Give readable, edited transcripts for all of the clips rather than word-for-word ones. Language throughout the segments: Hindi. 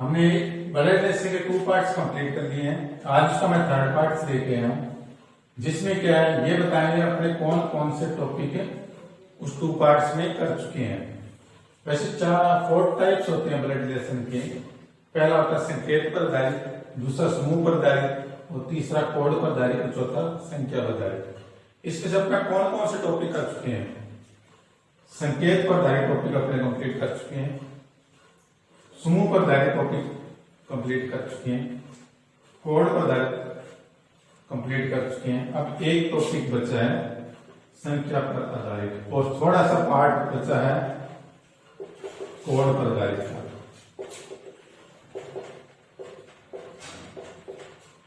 हमने ब्लड लेसन के 2 पार्ट्स कंप्लीट कर दिए हैं। आज उसका मैं थर्ड पार्ट लेके आया हूँ, जिसमें क्या है ये बताएंगे अपने कौन कौन से टॉपिक उस 2 पार्ट्स में कर चुके हैं। वैसे 4 टाइप्स होते हैं ब्लड रिलेशन के। पहला होता है संकेत पर आधारित, दूसरा समूह पर आधारित और तीसरा कोड पर आधारित और चौथा संख्या पर आधारित। इसके सब में कौन कौन से टॉपिक कर चुके हैं? संकेत पर आधारित टॉपिक अपने कंप्लीट कर चुके हैं, समूह पर आधारित टॉपिक कंप्लीट कर चुके हैं, कोड पर आधारित कंप्लीट कर चुके हैं। अब एक टॉपिक बचा है संख्या पर आधारित और थोड़ा सा पार्ट बचा है कोड पर आधारित का।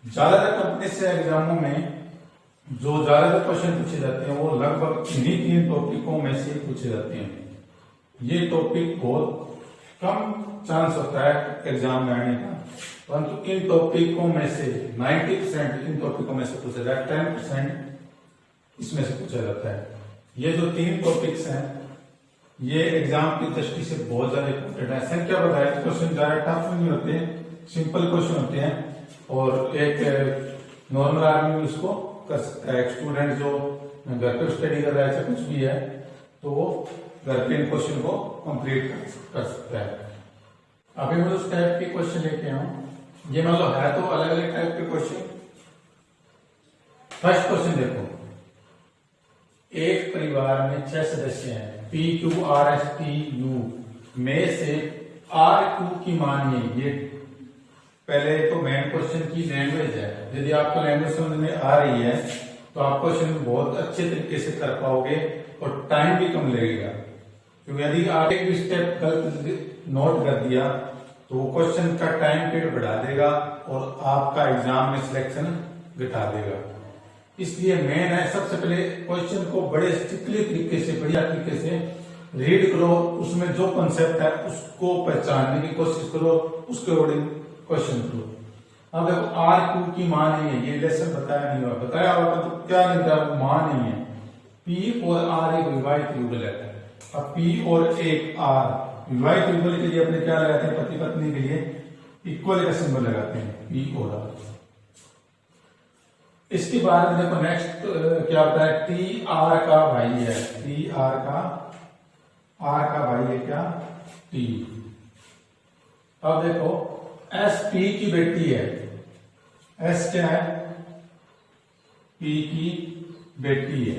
ज्यादातर कंपनी से एग्जामों में जो ज्यादातर क्वेश्चन पूछे जाते हैं वो लगभग इन्हीं 3 टॉपिकों में से पूछे जाते हैं। ये टॉपिक बहुत कम चांस होता है एग्जाम में आने का, परंतु इन टॉपिकों में से 90% इन टॉपिकों में से पूछा जाए, 10% इसमें से पूछा जाता है। ये जो 3 टॉपिक्स हैं ये एग्जाम की दृष्टि से बहुत ज्यादा इंपॉर्टेंट है। संख्या पर आधारित क्वेश्चन ज्यादा टफ नहीं होते, सिंपल क्वेश्चन होते हैं और एक नॉर्मल आदमी भी उसको कर सकता है। एक स्टूडेंट जो घर पे स्टडी कर रहा है, कुछ भी है, तो वो घर पे इन क्वेश्चन को कंप्लीट कर सकता है। अभी मैं उस टाइप के क्वेश्चन लेके आऊं, ये मतलब है तो अलग अलग टाइप के क्वेश्चन। फर्स्ट क्वेश्चन देखो, एक परिवार में 6 सदस्य हैं, P Q R S T U में से R Q की मानिए। ये पहले तो मेन क्वेश्चन की लैंग्वेज है। यदि आपको लैंग्वेज समझ में आ रही है तो आप क्वेश्चन बहुत अच्छे तरीके से कर पाओगे और टाइम भी कम लगेगा, क्योंकि यदि आप एक भी स्टेप गलत नोट कर दिया तो वो क्वेश्चन का टाइम पीरियड बढ़ा देगा और आपका एग्जाम में सिलेक्शन घटा देगा। इसलिए मेन है सबसे पहले क्वेश्चन को बड़े स्ट्रिक्टली तरीके से, बढ़िया तरीके से रीड करो, उसमें जो कॉन्सेप्ट है उसको पहचानने की कोशिश करो, उसके अकॉर्डिंग क्वेश्चन करो। अब देखो R Q की मान नहीं है, ये लेसन बताया नहीं हुआ, बताया होगा तो क्या नहीं था, मान नहीं है। P और R एक विवाहित युगल है। अब P और एक R विवाहित युगल के लिए अपने क्या लगाते हैं, पति पत्नी के लिए इक्वल का सिंबल लगाते हैं, P और R। इसके बाद में देखो नेक्स्ट क्या होता है, T R का भाई है, T R का भाई है क्या, T। अब देखो S P की बेटी है, S क्या है, P की बेटी है,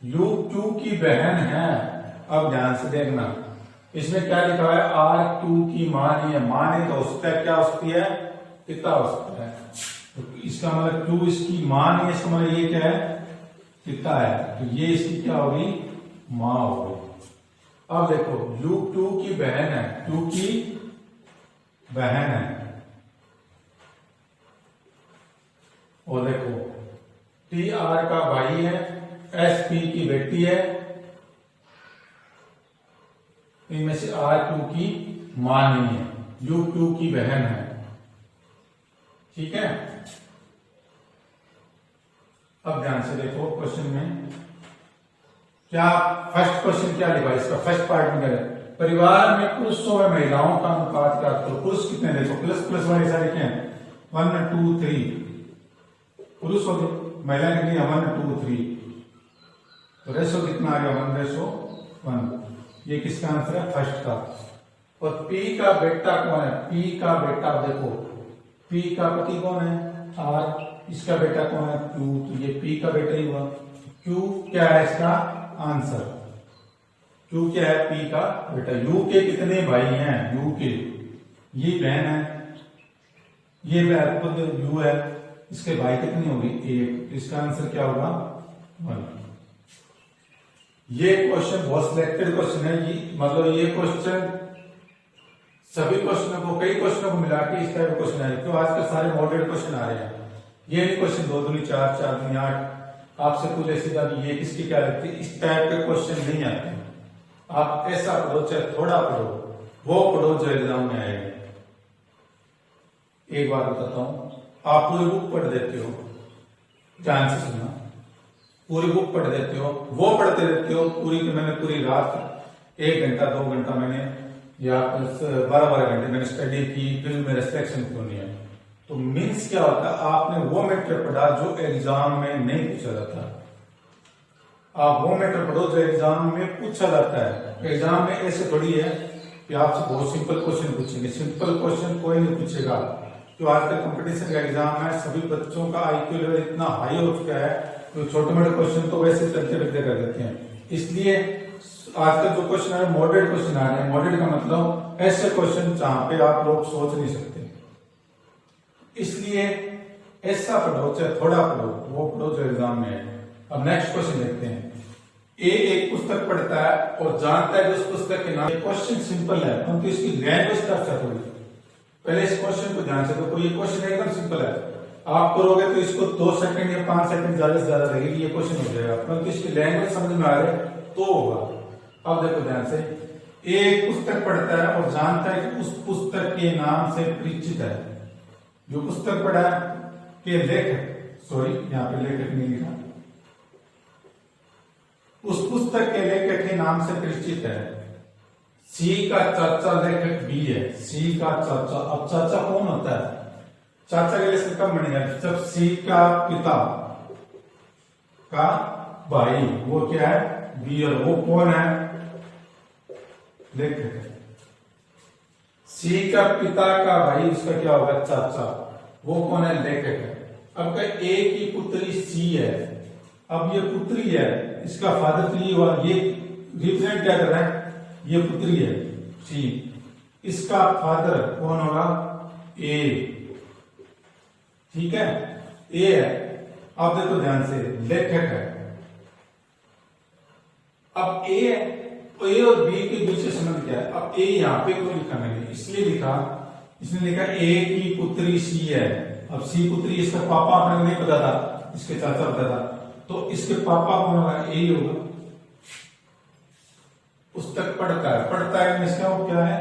U Q की बहन है। अब ध्यान से देखना, इसमें क्या लिखा है, R Q की मां है, मां तो हो सकता है, क्या हो सकती है, पिता हो सकता है। तो इसका मतलब Q इसकी मां नहीं है, इसका मतलब ये क्या है, पिता है, तो ये इसकी क्या होगी, मां होगी। अब देखो U Q की बहन है, Q की बहन है, और देखो T R का भाई है, S P की बेटी है, इनमें से R Q की मां नहीं है, U Q की बहन है। ठीक है, अब ध्यान से देखो क्वेश्चन में क्या, फर्स्ट क्वेश्चन क्या लिखा है, इसका फर्स्ट पार्ट में क्या है, परिवार में पुरुषों और महिलाओं का अनुपात क्या, तो पुरुष कितने, देखो प्लस प्लस वाले सारे क्या है, 1 2 3 पुरुष हो गए, महिला कितनी है, 1 2 3, तो रेशो कितना आ गया, 1:1। ये किसका आंसर है, फर्स्ट का। और P का बेटा कौन है, P का बेटा देखो, P का पति कौन है, R, इसका बेटा कौन है, Q, तो ये P का बेटा ही हुआ। Q क्या है इसका आंसर, Q क्या है, P का बेटा। U के कितने भाई हैं, U के, ये बहन है, ये खुद U है, इसके भाई कितनी होगी, 1, इसका आंसर क्या होगा, 1। ये क्वेश्चन बहुत सिलेक्टेड क्वेश्चन है, ये मतलब ये क्वेश्चन सभी क्वेश्चनों को, कई क्वेश्चनों को मिला के इस टाइप का क्वेश्चन है, क्यों आजकल सारे मॉडल क्वेश्चन आ रहे हैं। ये नहीं क्वेश्चन 2 दूनी 4, 4 दूनी 8, आपसे पूछे सीधा भी ये किसकी क्या लगती है, इस टाइप के क्वेश्चन नहीं आते। आप ऐसा पढ़ो, चाहे थोड़ा पढ़ो, वो पढ़ो जो एग्जाम में आएगा। एक बात बताता हूं, आप पूरी बुक पढ़ देते हो, ध्यान से सुनना, पूरी बुक पढ़ देते हो, वो पढ़ते रहते हो पूरी, मैंने पूरी रात 1 घंटा 2 घंटा मैंने या 12-12 घंटे मैंने स्टडी की फिर मेरा सिलेक्शन क्यों नहीं है। तो मीन्स क्या होता है, आपने वो मैटर पढ़ा जो एग्जाम में नहीं पूछा जाता। आप वो मैटर पढ़ो जो एग्जाम में पूछा जाता है। एग्जाम में ऐसे थोड़ी है कि आपसे बहुत सिंपल क्वेश्चन पूछेंगे, सिंपल क्वेश्चन कोई नहीं पूछेगा। जो आजकल कंपटीशन का एग्जाम है, सभी बच्चों का आईक्यू लेवल इतना हाई हो चुका है तो छोटे मोटे क्वेश्चन तो वैसे चलते फिरते कर देते हैं। इसलिए आजकल जो क्वेश्चन आ रहे हैं मॉडरेट क्वेश्चन आ रहे हैं। मॉडरेट का मतलब ऐसे क्वेश्चन जहां पे आप लोग सोच नहीं सकते, इसलिए ऐसा पढ़ो चाहे थोड़ा पढ़ो, वो पढ़ो जो एग्जाम में है। अब नेक्स्ट क्वेश्चन देखते हैं। एक पुस्तक पढ़ता है और जानता है कि उस पुस्तक के नाम। क्वेश्चन सिंपल है परंतु इसकी लैंग्वेज टफ है थोड़ी। पहले इस क्वेश्चन को ध्यान से देखो, ये क्वेश्चन एकदम सिंपल है, आप करोगे तो इसको 2 सेकंड या 5 सेकंड ज्यादा से ज्यादा लगेगी, ये क्वेश्चन हो जाएगा। परंतु इसकी लैंग्वेज समझ में आ रही तो होगा। अब देखो ध्यान से, एक पुस्तक पढ़ता है और जानता है कि उस पुस्तक के नाम से परिचित है। जो पुस्तक पढ़ा के लेखक, सॉरी यहाँ पे लेखक नहीं लिखा, उस पुस्तक के लेखक के नाम से परिचित है। सी का चाचा लेखक बी है, सी का चाचा। अब चाचा कौन होता है? चाचा के लिए कब बनेगा? जब सी का पिता का भाई वो क्या है? बी, और वो कौन है? लेखक है। सी का पिता का भाई उसका क्या होगा? चाचा। वो कौन है? लेखक है। अब ए की पुत्री सी है, अब ये पुत्री है, इसका फादर तो ये हुआ, ये रिप्रेजेंट क्या कर रहा है? ये पुत्री है सी, इसका फादर कौन होगा? ए, ठीक है, ए है। अब देखो ध्यान से, लेखक है। अब ए है, ए और बी के बीच संबंध क्या है? अब ए यहां पे क्यों लिखा मैंने? इसलिए लिखा, इसने लिखा ए की पुत्री सी है। अब सी पुत्री, इसका पापा अपने को नहीं पता था, इसके चाचा पता था, तो इसके पापा कौन होगा? ए होगा। पुस्तक पढ़ता है, पढ़ता है इसका वो क्या है?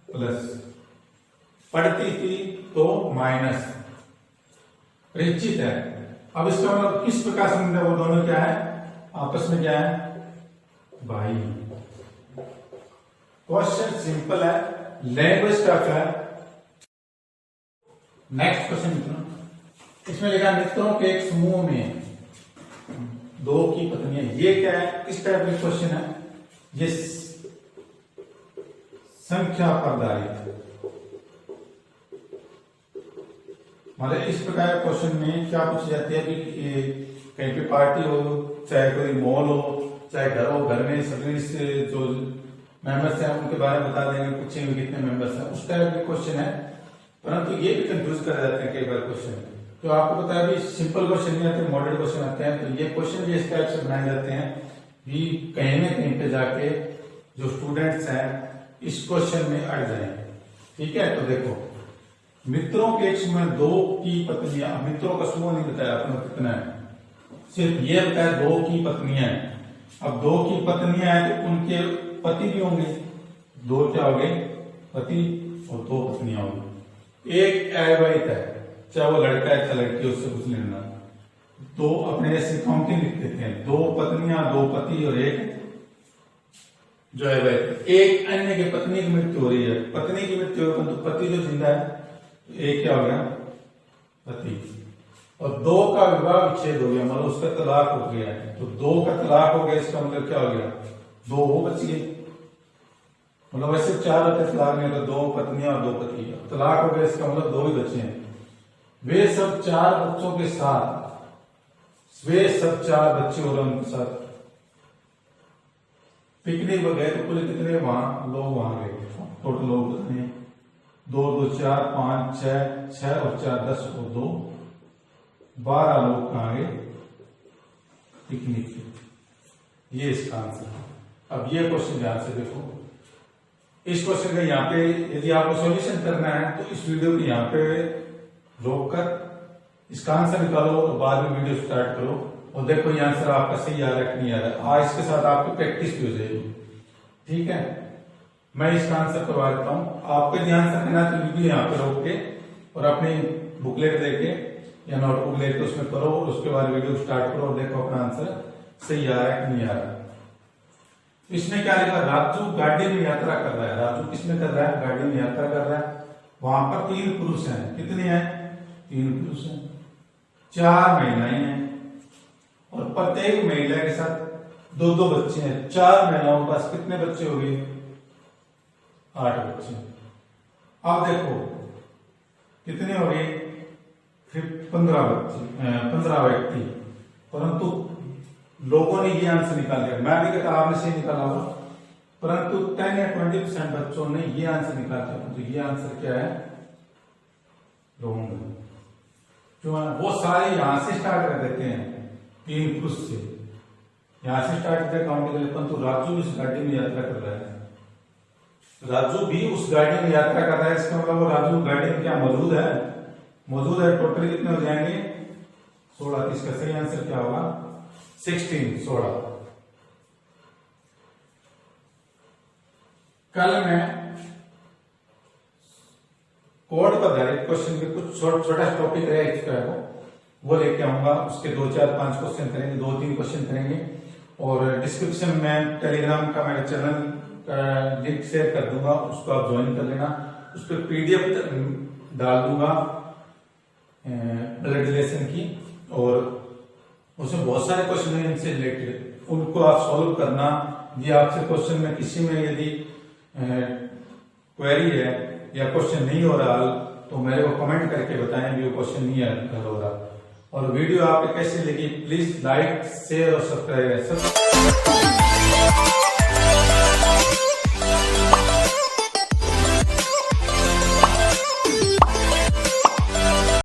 प्लस, पढ़ती थी तो माइनस, परिचित है। अब इसका मतलब किस प्रकार संबंध है? वो दोनों क्या है? आपस में क्या है? भाई। क्वेश्चन सिंपल है, लैंग्वेज टफ है। नेक्स्ट क्वेश्चन मित्रों, इसमें लिखा मित्रों के एक समूह में 2 की पत्नियां। ये क्या है? किस टाइप का क्वेश्चन है? ये संख्या पर आधारित, मतलब इस प्रकार के क्वेश्चन में क्या पूछी जाती है कि कहीं पे पार्टी हो, चाहे कोई मॉल हो, चाहे घर हो, घर में सर्विस जो मेंबर्स हैं उनके बारे में बता देंगे, पूछेंगे कितने मेंबर्स हैं, उस टाइप के क्वेश्चन है। परंतु ये भी कंफ्यूज कर जाते हैं कई बार क्वेश्चन। तो आपको पता है भी सिंपल क्वेश्चन नहीं आते, मॉडल क्वेश्चन आते हैं। तो ये क्वेश्चन भी इस टाइप से बनाए जाते हैं कि कहीं ना कहीं पे जाके जो स्टूडेंट्स हैं इस क्वेश्चन में अड़ जाए। ठीक है, तो देखो, मित्रों के एक समूह 2 की पत्नियां। मित्रों का समूह नहीं बताया आपने कितना है, सिर्फ ये बताया 2 की पत्नियां हैं। अब 2 की पत्नियां हैं तो उनके पति भी होंगे, 2 क्या हो गए? पति, और 2 पत्नियां होंगी। एक अविवाहित है, चाहे वो लड़का है चाहे लड़की, उससे कुछ लेना। 2 अपने ऐसे काउंटिंग लिख देते हैं, 2 पत्नियां, 2 पति और एक जो अविवाहित। एक अन्य की पत्नी की मृत्यु हो रही है, पत्नी की मृत्यु हो परंतु पति जो जिंदा है, एक क्या हो गया? पति। और 2 का विवाह विच्छेद हो गया, मतलब उसका तलाक हो गया है। तो 2 का तलाक हो गया, इसका मतलब क्या हो गया? 2 वो बच गए। मतलब वैसे 4 होते तलाक में, तो 2 पत्नियां और 2 पति। तलाक हो गया, इसका मतलब 2 ही बचे हैं। वे सब 4 बच्चों के साथ, वे सब 4 बच्चे और उनके साथ पिकनिक पर गए। तो कुल कितने वहां लोग वहां गए? टोटल लोग कितने? 2 2 4 5 6 और 4 10 और 2 12 लोग कहां गए? पिकनिक पे। ये इसका आंसर है। अब ये क्वेश्चन ध्यान से देखो, इस क्वेश्चन का यहाँ पे यदि आपको सॉल्यूशन करना है तो इस वीडियो को यहाँ पे रोक कर इसका आंसर निकालो और बाद में वीडियो स्टार्ट करो और देखो ये आंसर आपका सही आ रहा है कि नहीं आ रहा है। आज इसके साथ आपकी प्रैक्टिस भी हो जाएगी। ठीक है, मैं इसका आंसर करवा देता हूँ। आपको यदि आंसर करना है तो वीडियो यहाँ पे रोक के और अपनी बुकलेट लेके या नोटबुक लेके उसमें करो और उसके बाद वीडियो स्टार्ट करो और देखो अपना आंसर सही आ रहा है कि नहीं आ रहा है। इसमें क्या लिखा, राजू गाड़ी में यात्रा कर रहा है। राजू किसमें कर रहा है, गाड़ी में यात्रा कर रहा है। वहां पर 3 पुरुष हैं, कितने हैं, 3 पुरुष हैं, 4 महिलाएं हैं और प्रत्येक महिला के साथ 2-2 बच्चे हैं। 4 महिलाओं के पास कितने बच्चे हो गए, 8 बच्चे। अब देखो कितने हो गए, फिर 15 बच्चे, 15 व्यक्ति, परंतु लोगों ने ये आंसर निकाल दिया। मैं भी कहता आपने से निकाला होगा, परंतु 10 या 20% बच्चों ने ये आंसर निकाल दिया। तो ये आंसर क्या है, रॉन्ग है। जो वो सारे यहां से स्टार्ट कर देते हैं, 3 पुरुष से यहां से स्टार्ट करते काउंट के लिए, परंतु राजू भी उस गाड़ी में यात्रा कर रहा है। राजू भी उस गाड़ी में यात्रा कर रहा है, इसका मतलब वो राजू गाड़ी में क्या मौजूद है, मौजूद है। टोटल कितने हो जाएंगे, 16। इसका सही आंसर क्या होगा, 16। कल मैं कोड पर आधारित क्वेश्चन के कुछ छोटा टॉपिक रहेगा वो लेके आऊंगा। उसके 2, 4, 5 क्वेश्चन करेंगे, 2-3 क्वेश्चन करेंगे। और डिस्क्रिप्शन में टेलीग्राम का मेरे चैनल का लिंक शेयर कर दूंगा, उसको आप ज्वाइन कर लेना। उस पर PDF डाल दूंगा ब्लड रिलेशन की, और उसमें बहुत सारे क्वेश्चन हैं इनसे रिलेटेड, उनको आप सॉल्व करना। ये आपसे क्वेश्चन में किसी में यदि क्वेरी है या क्वेश्चन नहीं हो रहा तो मेरे को कमेंट करके बताएं भी वो क्वेश्चन नहीं हल हो रहा। और वीडियो आपको कैसी लगी, प्लीज लाइक, शेयर और सब्सक्राइब।